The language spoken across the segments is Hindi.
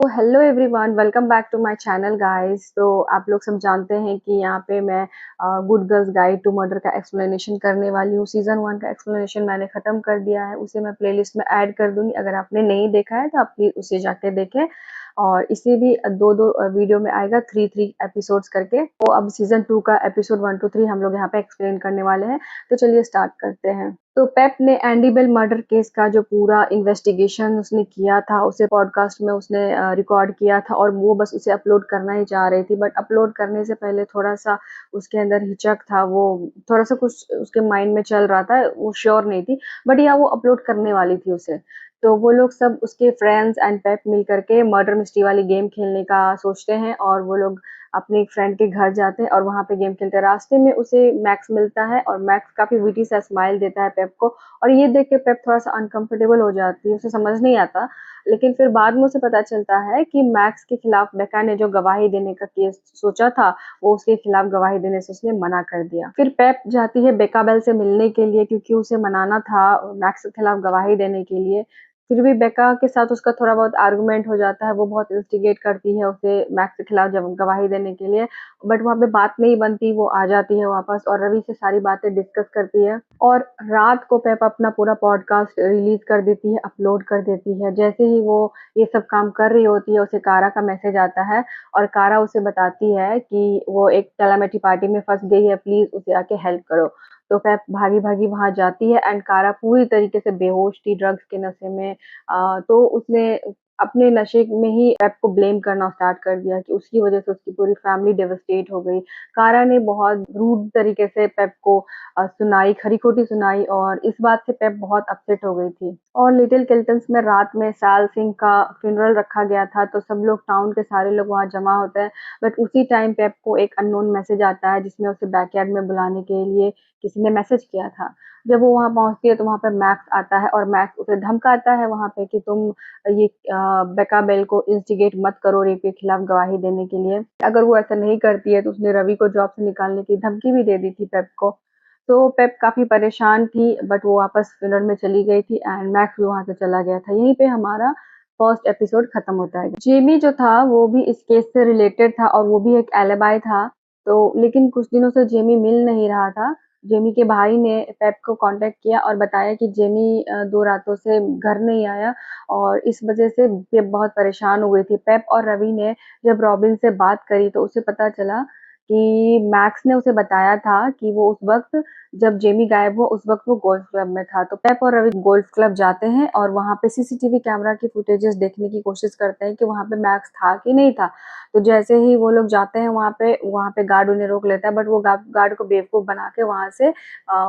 तो hello everyone, welcome back to my channel guys. तो आप लोग सब जानते हैं कि यहाँ पे मैं good girls guide to murder का एक्सप्लेनेशन करने वाली हूँ। सीजन 1 का एक्सप्लेनेशन मैंने ख़त्म कर दिया है, उसे मैं प्लेलिस्ट में ऐड कर दूंगी। अगर आपने नहीं देखा है तो आप प्लीज़ उसे जाके देखें। और इसे भी दो दो वीडियो में आएगा, थ्री थ्री एपिसोड्स करके। तो अब सीजन 2 का एपिसोड 1 to 3 हम लोग यहाँ पे एक्सप्लेन करने वाले हैं। तो चलिए स्टार्ट करते हैं। तो पेप ने एंडी बेल मर्डर केस का जो पूरा इन्वेस्टिगेशन उसने किया था, उसे पॉडकास्ट में उसने रिकॉर्ड किया था और वो बस उसे अपलोड करना ही चाह रही थी। बट अपलोड करने से पहले थोड़ा सा उसके अंदर हिचक था, वो थोड़ा सा कुछ उसके माइंड में चल रहा था, वो श्योर नहीं थी। बट या वो अपलोड करने वाली थी उसे। तो वो लोग सब उसके फ्रेंड्स एंड पेप मिल करके मर्डर मिस्ट्री वाली गेम खेलने का सोचते हैं और वो लोग अपने एक फ्रेंड के घर जाते हैं और वहाँ पे गेम खेलते हैं। रास्ते में उसे मैक्स मिलता है और मैक्स काफ़ी विटी सा स्माइल देता है पेप को। और ये देख के पेप थोड़ा-सा अनकंफर्टेबल हो जाती है, उसे समझ नहीं आता। लेकिन फिर बाद में उसे पता चलता है कि मैक्स के खिलाफ बेका ने जो गवाही देने का केस सोचा था, वो उसके खिलाफ गवाही देने से उसने मना कर दिया। फिर पेप जाती है बेका बेल से मिलने के लिए, क्योंकि उसे मनाना था मैक्स के खिलाफ गवाही देने के लिए। फिर भी बेका के साथ उसका थोड़ा बहुत आर्गुमेंट हो जाता है, वो बहुत इंस्टिगेट करती है उसे मैक्स के खिलाफ जब गवाही देने के लिए। बट वहाँ पे बात नहीं बनती, वो आ जाती है वापस और रवि से सारी बातें डिस्कस करती है। और रात को पेप अपना पूरा पॉडकास्ट रिलीज कर देती है, अपलोड कर देती है। जैसे ही वो ये सब काम कर रही होती है, उसे कारा का मैसेज आता है और कारा उसे बताती है कि वो एक कैलामिटी पार्टी में फंस गई है, प्लीज उसे आके हेल्प करो। तो पेप भागी भागी वहां जाती है एंड कारा पूरी तरीके से बेहोश थी, ड्रग्स के नशे में। तो उसने अपने नशे में ही पेप को ब्लेम करना स्टार्ट कर दिया कि उसकी वजह से उसकी पूरी फैमिली डेवस्टेट हो गई। कारा ने बहुत रूड तरीके से पेप को सुनाई, खरी-खोटी सुनाई और इस बात से पेप बहुत अपसेट हो गई थी। और लिटिल किल्टन्स में रात में सैल सिंह का फ्यूनरल रखा गया था, तो सब लोग, टाउन के सारे लोग वहाँ जमा होते हैं। बट उसी टाइम पेप को एक अननोन मैसेज आता है जिसमें उसे बैकयार्ड में बुलाने के लिए किसी ने मैसेज किया था। जब वो वहाँ पहुँचती है तो वहाँ पे मैक्स आता है और मैक्स उसे धमकाता है वहाँ पे कि तुम ये बेका बेल को इंस्टिगेट मत करो रेप के खिलाफ गवाही देने के लिए। अगर वो ऐसा नहीं करती है तो उसने रवि को जॉब से निकालने की धमकी भी दे दी थी पेप को। तो पेप काफ़ी परेशान थी, बट वो वापस फ्यूनरल में चली गई थी एंड मैक्स भी वहाँ से चला गया था। यहीं पे हमारा फर्स्ट एपिसोड खत्म होता है। जेमी जो था वो भी इस केस से रिलेटेड था और वो भी एक एलिबाई था। तो लेकिन कुछ दिनों से जेमी मिल नहीं रहा था। जेमी के भाई ने पेप को कांटेक्ट किया और बताया कि जेमी 2 रातों से घर नहीं आया और इस वजह से पेप बहुत परेशान हो गई थी। पेप और रवि ने जब रॉबिन से बात करी तो उसे पता चला कि मैक्स ने उसे बताया था कि वो उस वक़्त, जब जेमी गायब हुआ उस वक़्त वो गोल्फ क्लब में था। तो पेप और रवि गोल्फ क्लब जाते हैं और वहाँ पे सीसीटीवी कैमरा की फुटेजेस देखने की कोशिश करते हैं कि वहाँ पे मैक्स था कि नहीं था। तो जैसे ही वो लोग जाते हैं वहाँ पे गार्ड उन्हें रोक लेता है, बट वो गार्ड को बेवकूफ़ बना के वहाँ से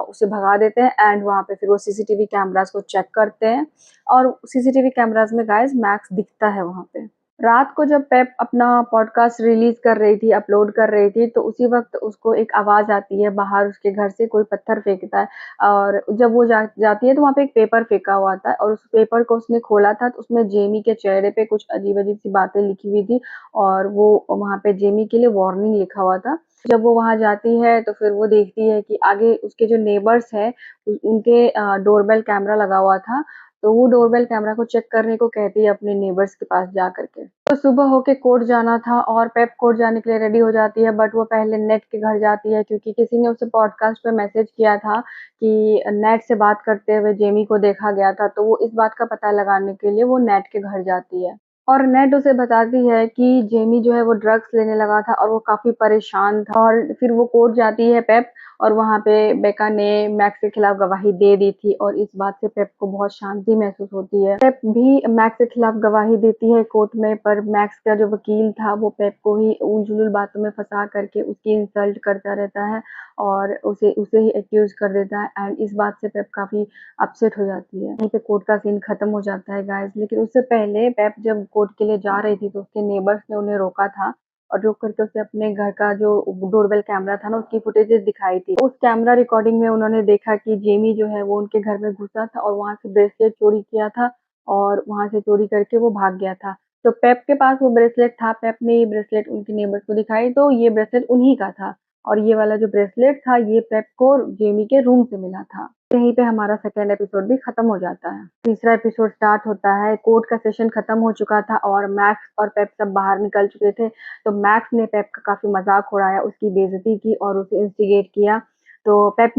उसे भगा देते हैं एंड वहाँ पे फिर वो सीसीटीवी कैमराज़ को चेक करते हैं और सीसीटीवी कैमराज़ में गाइस मैक्स दिखता है वहाँ पे। रात को जब पेप अपना पॉडकास्ट रिलीज़ कर रही थी, अपलोड कर रही थी, तो उसी वक़्त उसको एक आवाज़ आती है बाहर उसके घर से, कोई पत्थर फेंकता है। और जब वो जाती है तो वहाँ पे एक पेपर फेंका हुआ था और उस पेपर को उसने खोला था, तो उसमें जेमी के चेहरे पे कुछ अजीब-अजीब सी बातें लिखी हुई थी और वो वहाँ पे जेमी के लिए वार्निंग लिखा हुआ था। जब वो वहाँ जाती है तो फिर वो देखती है कि आगे उसके जो नेबर्स हैं उनके डोरबेल कैमरा लगा हुआ था। तो वो डोरबेल कैमरा को चेक करने को कहती है अपने नेबर्स के पास जा करके। तो सुबह होके कोर्ट जाना था और पेप कोर्ट जाने के लिए रेडी हो जाती है, बट वो पहले नेट के घर जाती है क्योंकि किसी ने उसे पॉडकास्ट पे मैसेज किया था कि नेट से बात करते हुए जेमी को देखा गया था। तो वो इस बात का पता लगाने के लिए वो नेट के घर जाती है और नेट उसे बताती है कि जेमी जो है वो ड्रग्स लेने लगा था और वो काफ़ी परेशान था। और फिर वो कोर्ट जाती है पेप और वहाँ पे बेका ने मैक्स के खिलाफ गवाही दे दी थी और इस बात से पेप को बहुत शांति महसूस होती है। पेप भी मैक्स के खिलाफ गवाही देती है कोर्ट में, पर मैक्स का जो वकील था वो पेप को ही उलझुल बातों में फंसा करके उसकी इंसल्ट करता रहता है और उसे उसे ही एक्यूज कर देता है एंड इस बात से पेप काफ़ी अपसेट हो जाती है। यहीं पे कोर्ट का सीन खत्म हो जाता है गाइस। लेकिन उससे पहले पेप जब कोर्ट के लिए जा रही थी तो उसके नेबर्स ने उन्हें रोका था और रोक करके उसे अपने घर का जो डोरबेल कैमरा था ना उसकी फुटेजेस दिखाई थी। उस कैमरा रिकॉर्डिंग में उन्होंने देखा कि जेमी जो है वो उनके घर में घुसा था और वहाँ से ब्रेसलेट चोरी किया था और वहाँ से चोरी करके वो भाग गया था। तो पेप के पास वो ब्रेसलेट था, पेप ने ये ब्रेसलेट उनके नेबर्स को दिखाई तो ये ब्रेसलेट उन्हीं का था। और ये वाला जो ब्रेसलेट था ये पेप को जेमी के रूम से मिला था। यहीं पे हमारा सेकेंड एपिसोड भी खत्म हो जाता है। तीसरा एपिसोड स्टार्ट होता है। कोर्ट का सेशन खत्म हो चुका था और मैक्स और पेप सब बाहर निकल चुके थे। तो मैक्स ने पेप का काफी मजाक उड़ाया, उसकी बेइज्जती की और उसे इंस्टिगेट किया। तो पेप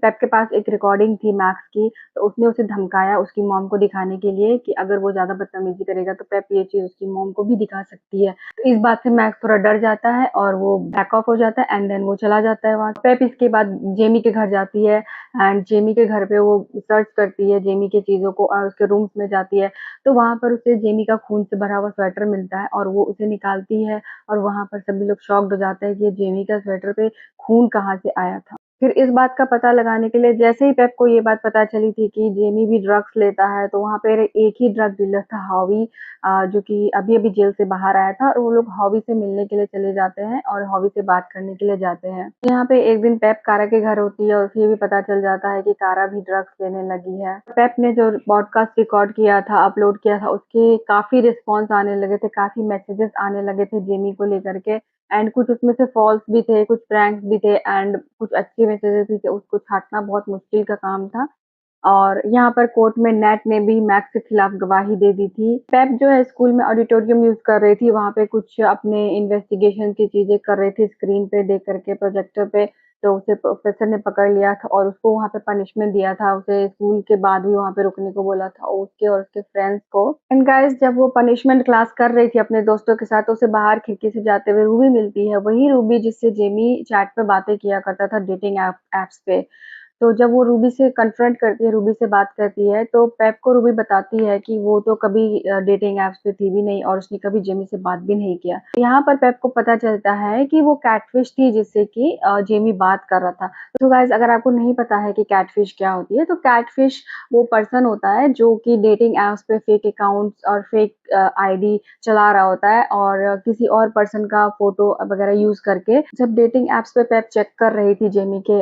के पास एक रिकॉर्डिंग थी मैक्स की, तो उसने उसे धमकाया उसकी मॉम को दिखाने के लिए कि अगर वो ज्यादा बदतमीजी करेगा तो पेप ये चीज उसकी मॉम को भी दिखा सकती है। तो इस बात से मैक्स थोड़ा डर जाता है और वो बैक ऑफ हो जाता है एंड देन वो चला जाता है वहां। पेप इसके बाद जेमी के घर जाती है एंड जेमी के घर पे वो सर्च करती है जेमी के चीजों को और उसके रूम्स में जाती है। तो वहां पर उसे जेमी का खून से भरा हुआ स्वेटर मिलता है और वो उसे निकालती है और वहां पर सभी लोग शॉक्ड हो जाते हैं कि ये जेमी का स्वेटर पे खून कहाँ से आया था। फिर इस बात का पता लगाने के लिए जैसे ही पेप को ये बात पता चली थी कि जेमी भी ड्रग्स लेता है, तो वहाँ पे एक ही ड्रग डीलर था हॉवी, जो कि अभी-अभी जेल से बाहर आया था और वो लोग हॉवी से मिलने के लिए चले जाते हैं और हॉवी से बात करने के लिए जाते हैं। यहाँ पे एक दिन पेप कारा के घर होती है और उसे ये भी पता चल जाता है कि कारा भी ड्रग्स लेने लगी है। पेप ने जो पॉडकास्ट रिकॉर्ड किया था, अपलोड किया था, उसके काफ़ी रिस्पॉन्स आने लगे थे, काफ़ी मैसेजेस आने लगे थे जेमी को लेकर के एंड कुछ उसमें से फॉल्स भी थे, कुछ प्रैंक्स भी थे एंड कुछ अच्छे मैसेजेस भी थे, उसको छाँटना बहुत मुश्किल का काम था। और यहाँ पर कोर्ट में नेट ने भी मैक्स के खिलाफ गवाही दे दी थी। पेप जो है स्कूल में ऑडिटोरियम यूज़ कर रही थी, वहाँ पे कुछ अपने इन्वेस्टिगेशन की चीज़ें कर रही थी स्क्रीन पे देख कर के प्रोजेक्टर पे, तो उसे प्रोफेसर ने पकड़ लिया था और उसको वहाँ पे पनिशमेंट दिया था, उसे स्कूल के बाद भी वहाँ पे रुकने को बोला था उसके और उसके फ्रेंड्स को। एंड गाइस जब वो पनिशमेंट क्लास कर रही थी अपने दोस्तों के साथ, तो उसे बाहर खिड़की से जाते हुए रूबी मिलती है, वही रूबी जिससे जेमी चैट पे बातें किया करता था डेटिंग ऐप्स पे। तो जब वो रूबी से कन्फ्रंट करती है, रूबी से बात करती है, तो पेप को रूबी बताती है कि वो तो कभी डेटिंग ऐप्स पे थी भी नहीं और उसने कभी जेमी से बात भी नहीं किया। यहाँ पर पेप को पता चलता है कि वो कैटफिश थी जिससे कि जेमी बात कर रहा था। तो गाइस अगर आपको नहीं पता है कि कैटफिश क्या होती है, तो कैटफिश वो पर्सन होता है जो कि डेटिंग ऐप्स पे फेक अकाउंट्स और फेक आईडी चला रहा होता है और किसी और पर्सन का फोटो वगैरह यूज करके। जब डेटिंग ऐप्स पे पेप चेक कर रही थी जेमी के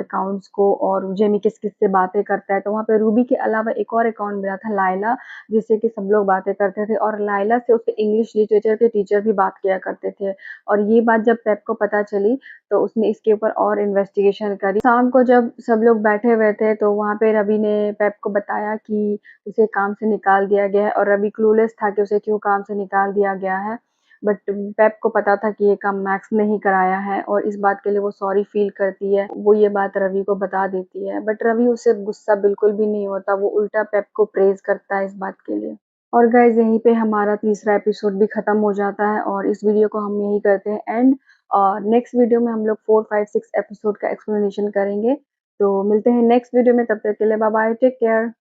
अकाउंट्स को और जेमी किस किस से बातें करता है, तो वहाँ पे रूबी के अलावा एक और अकाउंट मिला था लाइला, जिससे कि सब लोग बातें करते थे और लाइला से उसके इंग्लिश लिटरेचर के टीचर भी बात किया करते थे। और ये बात जब पेप को पता चली तो उसने इसके ऊपर और इन्वेस्टिगेशन करी। शाम को जब सब लोग बैठे हुए थे तो वहाँ पे रवि ने पेप को बताया कि उसे काम से निकाल दिया गया है और रवि क्लूलेस था कि उसे क्यों काम से निकाल दिया गया है। बट पेप को पता था कि ये काम मैक्स ने ही कराया है और इस बात के लिए वो सॉरी फील करती है। वो ये बात रवि को बता देती है बट रवि उससे गुस्सा बिल्कुल भी नहीं होता, वो उल्टा पेप को प्रेज़ करता है इस बात के लिए। और गाइज़ यहीं पे हमारा तीसरा एपिसोड भी खत्म हो जाता है और इस वीडियो को हम यहीं करते हैं एंड। नेक्स्ट वीडियो में हम लोग 4, 5, 6 एपिसोड का एक्सप्लेनेशन करेंगे। तो मिलते हैं नेक्स्ट वीडियो में, तब तक के लिए बाय बाय, टेक केयर।